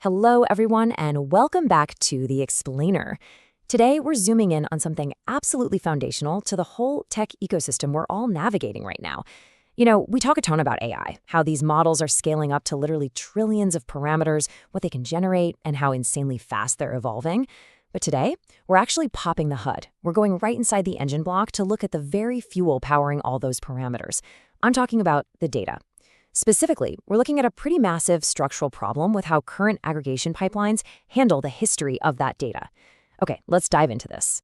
Hello, everyone, and welcome back to The Explainer. Today, we're zooming in on something absolutely foundational to the whole tech ecosystem we're all navigating right now. We talk a ton about AI, how these models are scaling up to literally trillions of parameters, what they can generate, and how insanely fast they're evolving. But today, we're actually popping the hood. We're going right inside the engine block to look at the very fuel powering all those parameters. I'm talking about the data. Specifically, we're looking at a pretty massive structural problem with how current aggregation pipelines handle the history of that data. Okay, let's dive into this.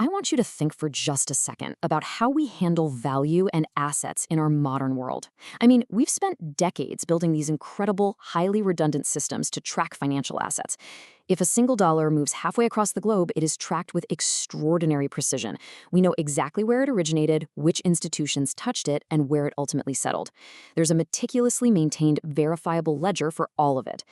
I want you to think for just a second about how we handle value and assets in our modern world. I mean, we've spent decades building these incredible, highly redundant systems to track financial assets. If a single dollar moves halfway across the globe, it is tracked with extraordinary precision. We know exactly where it originated, which institutions touched it, and where it ultimately settled. There's a meticulously maintained, verifiable ledger for all of it.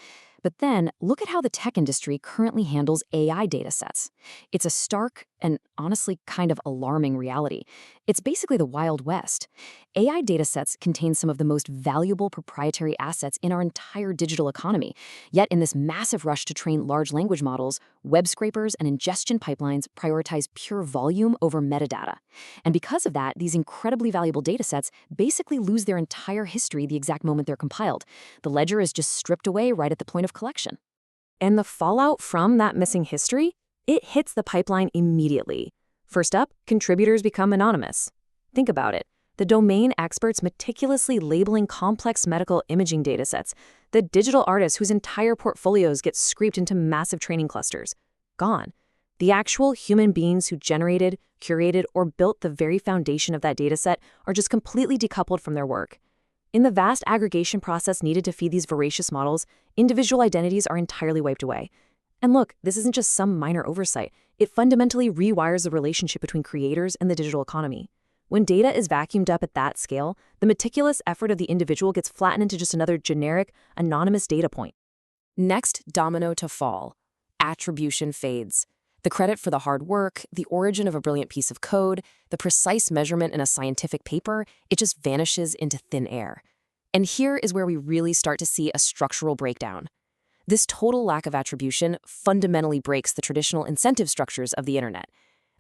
But then, look at how the tech industry currently handles AI datasets. It's a stark and honestly kind of alarming reality. It's basically the Wild West. AI datasets contain some of the most valuable proprietary assets in our entire digital economy. Yet in this massive rush to train large language models, web scrapers and ingestion pipelines prioritize pure volume over metadata. And because of that, these incredibly valuable datasets basically lose their entire history the exact moment they're compiled. The ledger is just stripped away right at the point of collection. And the fallout from that missing history? It hits the pipeline immediately. First up, contributors become anonymous. Think about it. The domain experts meticulously labeling complex medical imaging datasets, the digital artists whose entire portfolios get scraped into massive training clusters. Gone. The actual human beings who generated, curated, or built the very foundation of that dataset are just completely decoupled from their work. In the vast aggregation process needed to feed these voracious models, individual identities are entirely wiped away. And look, this isn't just some minor oversight. It fundamentally rewires the relationship between creators and the digital economy. When data is vacuumed up at that scale, the meticulous effort of the individual gets flattened into just another generic, anonymous data point. Next domino to fall. Attribution fades. The credit for the hard work, the origin of a brilliant piece of code, the precise measurement in a scientific paper, it just vanishes into thin air. And here is where we really start to see a structural breakdown. This total lack of attribution fundamentally breaks the traditional incentive structures of the internet.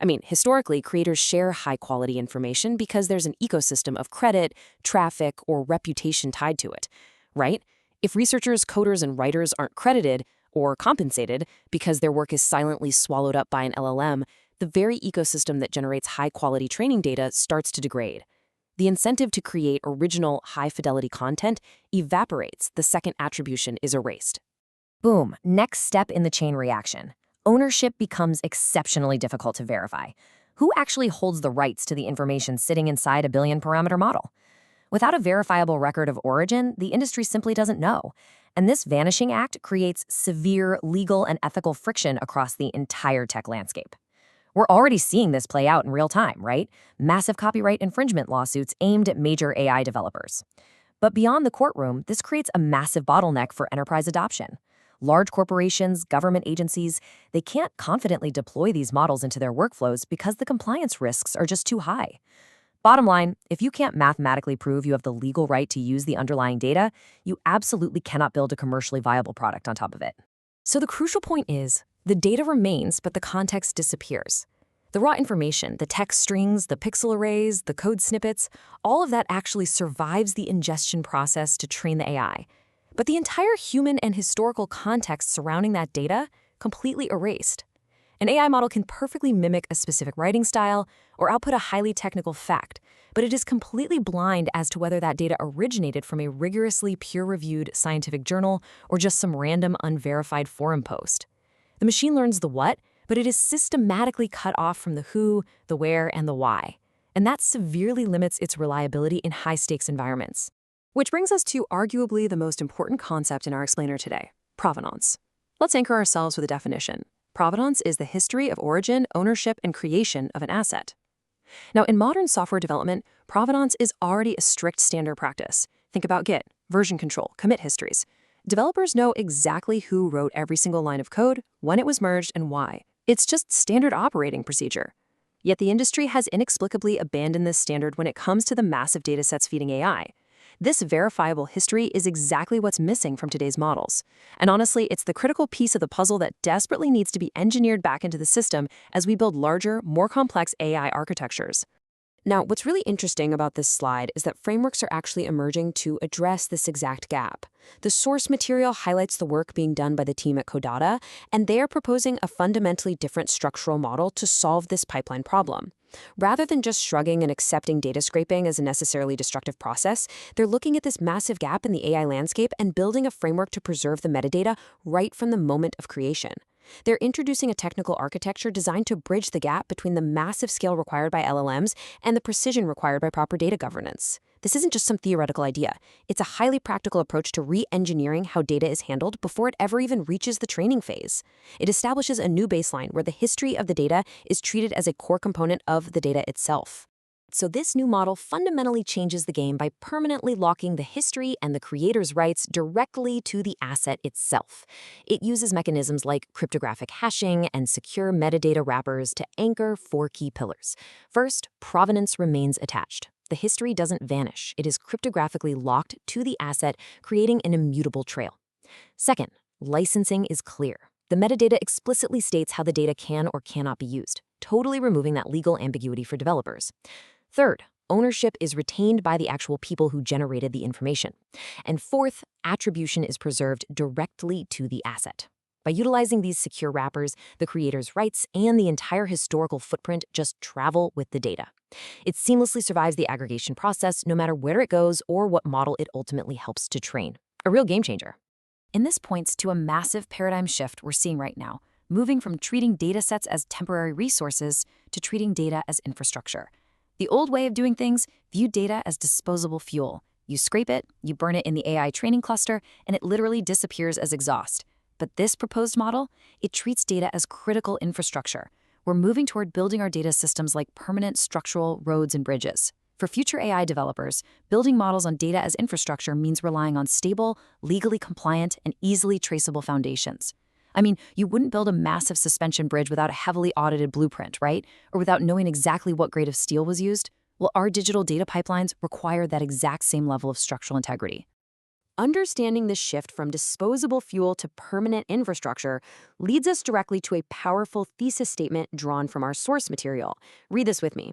I mean, historically, creators share high-quality information because there's an ecosystem of credit, traffic, or reputation tied to it, right? If researchers, coders, and writers aren't credited or compensated because their work is silently swallowed up by an LLM, the very ecosystem that generates high-quality training data starts to degrade. The incentive to create original, high-fidelity content evaporates the second attribution is erased. Boom, next step in the chain reaction. Ownership becomes exceptionally difficult to verify. Who actually holds the rights to the information sitting inside a billion-parameter model? Without a verifiable record of origin, the industry simply doesn't know. And this vanishing act creates severe legal and ethical friction across the entire tech landscape. We're already seeing this play out in real time, right? Massive copyright infringement lawsuits aimed at major AI developers. But beyond the courtroom, this creates a massive bottleneck for enterprise adoption. Large corporations, government agencies, they can't confidently deploy these models into their workflows because the compliance risks are just too high. Bottom line, if you can't mathematically prove you have the legal right to use the underlying data, you absolutely cannot build a commercially viable product on top of it. So the crucial point is, the data remains, but the context disappears. The raw information, the text strings, the pixel arrays, the code snippets, all of that actually survives the ingestion process to train the AI. But the entire human and historical context surrounding that data completely erased. An AI model can perfectly mimic a specific writing style or output a highly technical fact, but it is completely blind as to whether that data originated from a rigorously peer-reviewed scientific journal or just some random unverified forum post. The machine learns the what, but it is systematically cut off from the who, the where, and the why. And that severely limits its reliability in high-stakes environments. Which brings us to arguably the most important concept in our explainer today, provenance. Let's anchor ourselves with a definition. Provenance is the history of origin, ownership, and creation of an asset. Now, in modern software development, provenance is already a strict standard practice. Think about Git, version control, commit histories. Developers know exactly who wrote every single line of code, when it was merged, and why. It's just standard operating procedure. Yet the industry has inexplicably abandoned this standard when it comes to the massive datasets feeding AI. This verifiable history is exactly what's missing from today's models. And honestly, it's the critical piece of the puzzle that desperately needs to be engineered back into the system as we build larger, more complex AI architectures. Now, what's really interesting about this slide is that frameworks are actually emerging to address this exact gap. The source material highlights the work being done by the team at Codata, and they are proposing a fundamentally different structural model to solve this pipeline problem. Rather than just shrugging and accepting data scraping as a necessarily destructive process, they're looking at this massive gap in the AI landscape and building a framework to preserve the metadata right from the moment of creation. They're introducing a technical architecture designed to bridge the gap between the massive scale required by LLMs and the precision required by proper data governance. This isn't just some theoretical idea. It's a highly practical approach to re-engineering how data is handled before it ever even reaches the training phase. It establishes a new baseline where the history of the data is treated as a core component of the data itself. So this new model fundamentally changes the game by permanently locking the history and the creator's rights directly to the asset itself. It uses mechanisms like cryptographic hashing and secure metadata wrappers to anchor four key pillars. First, provenance remains attached. The history doesn't vanish. It is cryptographically locked to the asset, creating an immutable trail. Second, licensing is clear. The metadata explicitly states how the data can or cannot be used, totally removing that legal ambiguity for developers. Third, ownership is retained by the actual people who generated the information. And fourth, attribution is preserved directly to the asset. By utilizing these secure wrappers, the creator's rights and the entire historical footprint just travel with the data. It seamlessly survives the aggregation process no matter where it goes or what model it ultimately helps to train. A real game changer. And this points to a massive paradigm shift we're seeing right now, moving from treating data sets as temporary resources to treating data as infrastructure. The old way of doing things viewed data as disposable fuel. You scrape it, you burn it in the AI training cluster, and it literally disappears as exhaust. But this proposed model, it treats data as critical infrastructure. We're moving toward building our data systems like permanent structural roads and bridges. For future AI developers, building models on data as infrastructure means relying on stable, legally compliant, and easily traceable foundations. I mean, you wouldn't build a massive suspension bridge without a heavily audited blueprint, right? Or without knowing exactly what grade of steel was used? Well, our digital data pipelines require that exact same level of structural integrity. Understanding this shift from disposable fuel to permanent infrastructure leads us directly to a powerful thesis statement drawn from our source material. Read this with me.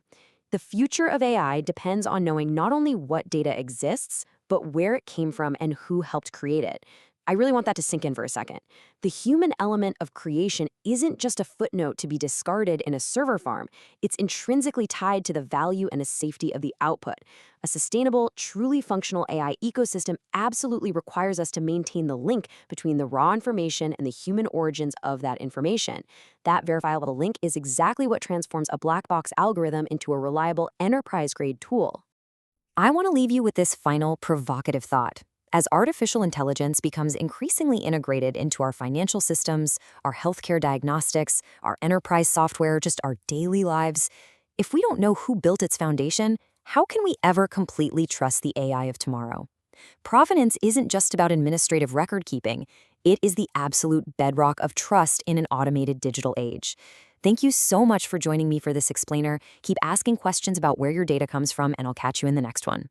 The future of AI depends on knowing not only what data exists, but where it came from and who helped create it. I really want that to sink in for a second. The human element of creation isn't just a footnote to be discarded in a server farm. It's intrinsically tied to the value and the safety of the output. A sustainable, truly functional AI ecosystem absolutely requires us to maintain the link between the raw information and the human origins of that information. That verifiable link is exactly what transforms a black box algorithm into a reliable enterprise-grade tool. I want to leave you with this final provocative thought. As artificial intelligence becomes increasingly integrated into our financial systems, our healthcare diagnostics, our enterprise software, just our daily lives, if we don't know who built its foundation, how can we ever completely trust the AI of tomorrow? Provenance isn't just about administrative record keeping. It is the absolute bedrock of trust in an automated digital age. Thank you so much for joining me for this explainer. Keep asking questions about where your data comes from, and I'll catch you in the next one.